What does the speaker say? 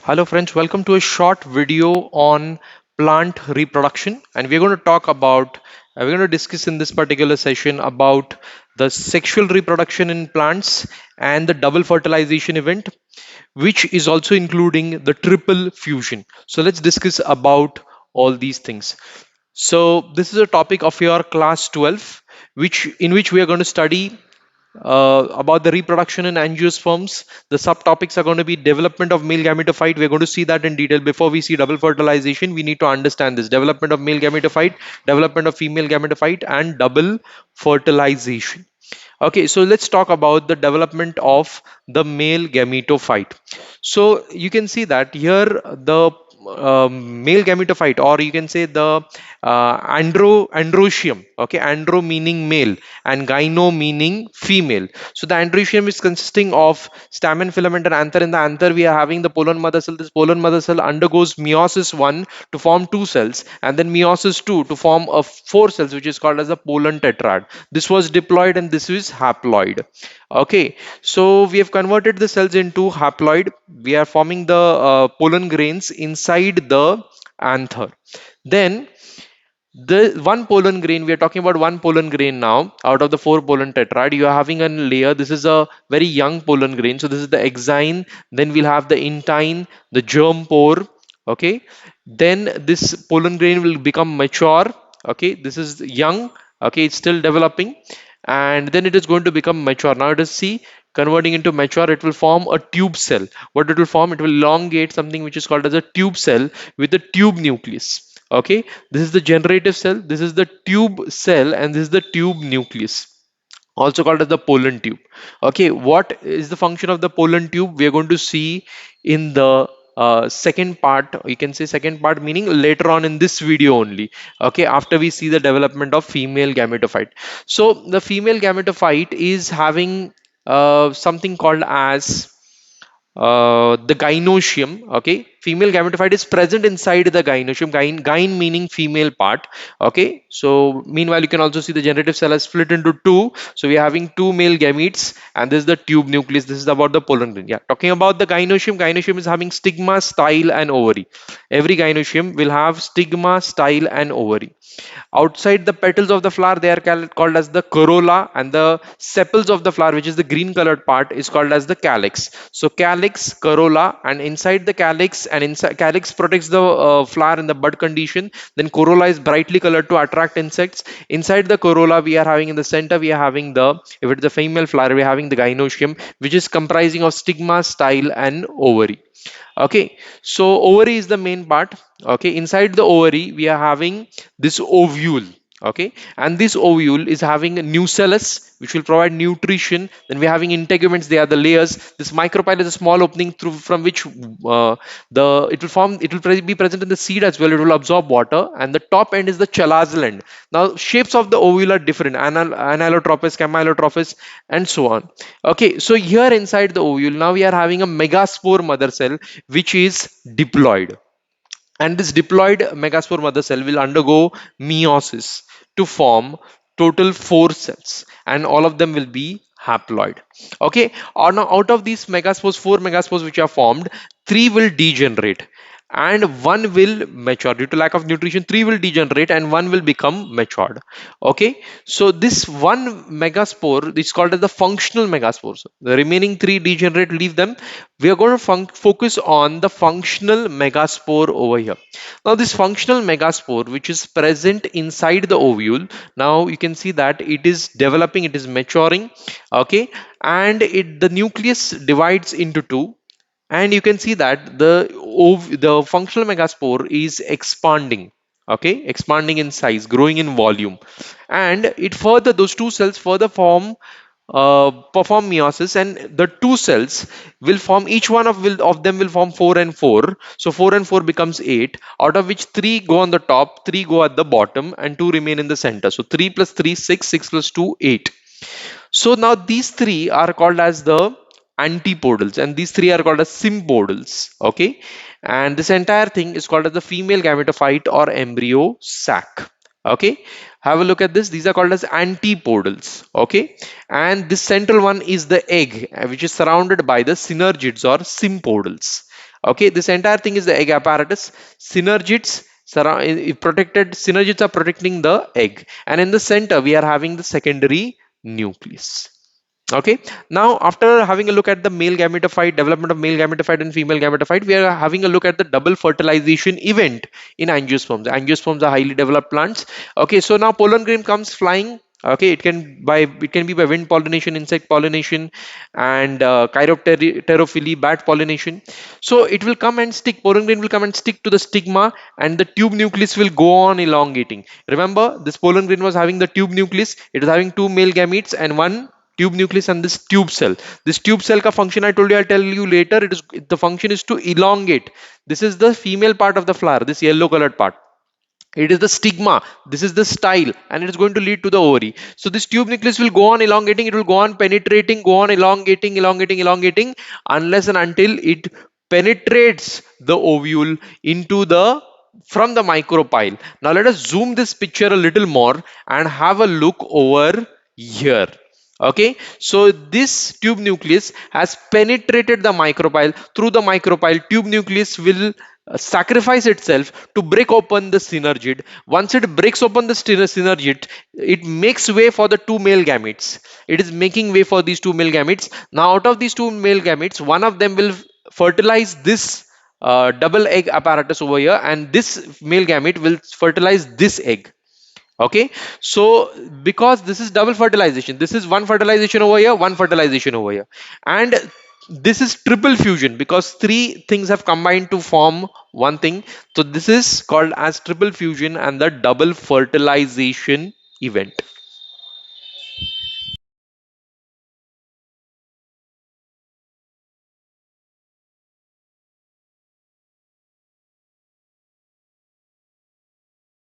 Hello friends, welcome to a short video on plant reproduction, and we're going to talk about we're going to discuss in this particular session about the sexual reproduction in plants and the double fertilization event, which is also including the triple fusion. So let's discuss about all these things. So this is a topic of your class 12, which we are going to study about the reproduction in angiosperms. The subtopics are going to be development of male gametophyte. We're going to see that in detail. Before we see double fertilization, we need to understand this: development of male gametophyte, development of female gametophyte, and double fertilization. Okay, so let's talk about the development of the male gametophyte. So you can see that here the male gametophyte, or you can say the androecium. Okay, andro meaning male and gyno meaning female. So the androecium is consisting of stamen, filament, and anther. In the anther, we are having the pollen mother cell. This pollen mother cell undergoes meiosis 1 to form two cells, and then meiosis 2 to form a four cells, which is called as a pollen tetrad. This was diploid and this is haploid. Okay, so we have converted the cells into haploid. We are forming the pollen grains inside the anther. Then the one pollen grain, we are talking about one pollen grain now out of the four pollen tetrad. You are having a layer. This is a very young pollen grain. So this is the exine. Then we'll have the intine, the germ pore. Okay, then this pollen grain will become mature. Okay, this is young. Okay, it's still developing, and then it is going to become mature. Now it is see converting into mature. It will form a tube cell. What it will form, it will elongate something which is called as a tube cell with a tube nucleus. Okay, this is the generative cell, this is the tube cell, and this is the tube nucleus, also called as the pollen tube. Okay, what is the function of the pollen tube? We are going to see in the second part. You can say second part meaning later on in this video only. Okay, after we see the development of female gametophyte. So the female gametophyte is having something called as the gynoecium. Okay, female gametophyte is present inside the gynoecium. Gyne meaning female part. Okay, so meanwhile you can also see the generative cell has split into two. So we are having two male gametes, and this is the tube nucleus. This is about the pollen grain. Yeah, talking about the gynoecium. Gynoecium is having stigma, style, and ovary. Every gynoecium will have stigma, style, and ovary. Outside the petals of the flower, they are called as the corolla, and the sepals of the flower, which is the green colored part, is called as the calyx. So calyx, corolla, and inside the calyx, and inside calyx protects the flower in the bud condition. Then corolla is brightly colored to attract insects. Inside the corolla, we are having in the center, we are having the, if it's a female flower, we are having the gynoecium, which is comprising of stigma, style, and ovary. Okay, so ovary is the main part. Okay, inside the ovary we are having this ovule. Okay, and this ovule is having a nucellus which will provide nutrition. Then we're having integuments, they are the layers. This micropyle is a small opening through from which the it will form, it will be present in the seed as well. It will absorb water, and the top end is the chalazal end. Now shapes of the ovule are different: anallotropous, chamailotropous, and so on. Okay, so here inside the ovule now we are having a megaspore mother cell which is diploid, and this diploid megaspore mother cell will undergo meiosis to form total four cells, and all of them will be haploid. Okay, or now out of these megaspores, four megaspores which are formed, three will degenerate and one will mature. Due to lack of nutrition, three will degenerate and one will become matured. Okay, so this one megaspore is called as the functional megaspores. The remaining three degenerate, leave them. We are going to focus on the functional megaspore over here. Now this functional megaspore, which is present inside the ovule, now you can see that it is developing, it is maturing. Okay, and the nucleus divides into two, and you can see that the functional megaspore is expanding. Okay, expanding in size, growing in volume, and it further, those two cells further perform meiosis, and the two cells will form, each one of them will form 4 and 4. So 4 and 4 becomes 8, out of which 3 go on the top, 3 go at the bottom, and 2 remain in the center. So 3 plus 3 6, 6 plus 2 8. So now these three are called as the antipodals, and these three are called as sympodals. Okay, and this entire thing is called as the female gametophyte or embryo sac. Okay, have a look at this. These are called as antipodals. Okay, and this central one is the egg, which is surrounded by the synergids or sympodals. Okay, this entire thing is the egg apparatus. Synergids protected, synergids are protecting the egg, and in the center we are having the secondary nucleus. Okay, now after having a look at the male gametophyte, development of male gametophyte and female gametophyte, we are having a look at the double fertilization event in angiosperms. Angiosperms are highly developed plants. Okay, so now pollen grain comes flying. Okay, it can be by wind pollination, insect pollination, and chiropterophily, bat pollination. So it will come and stick, pollen grain will come and stick to the stigma, and the tube nucleus will go on elongating. Remember, this pollen grain was having the tube nucleus. It is having two male gametes and one tube nucleus and this tube cell. This tube cell ka function I told you, I'll tell you later. It is, the function is to elongate. This is the female part of the flower, this yellow colored part. It is the stigma, this is the style, and it is going to lead to the ovary. So this tube nucleus will go on elongating, it will go on penetrating, go on elongating unless and until it penetrates the ovule into the, from the micropyle. Now let us zoom this picture a little more and have a look over here. Okay, so this tube nucleus has penetrated the micropyle. Through the micropyle, tube nucleus will sacrifice itself to break open the synergid. Once it breaks open the synergid, it makes way for the two male gametes. It is making way for these two male gametes. Now out of these two male gametes, one of them will fertilize this double egg apparatus over here, and this male gamete will fertilize this egg. Okay, so because this is double fertilization, this is one fertilization over here, one fertilization over here, and this is triple fusion because three things have combined to form one thing. So this is called as triple fusion and the double fertilization event.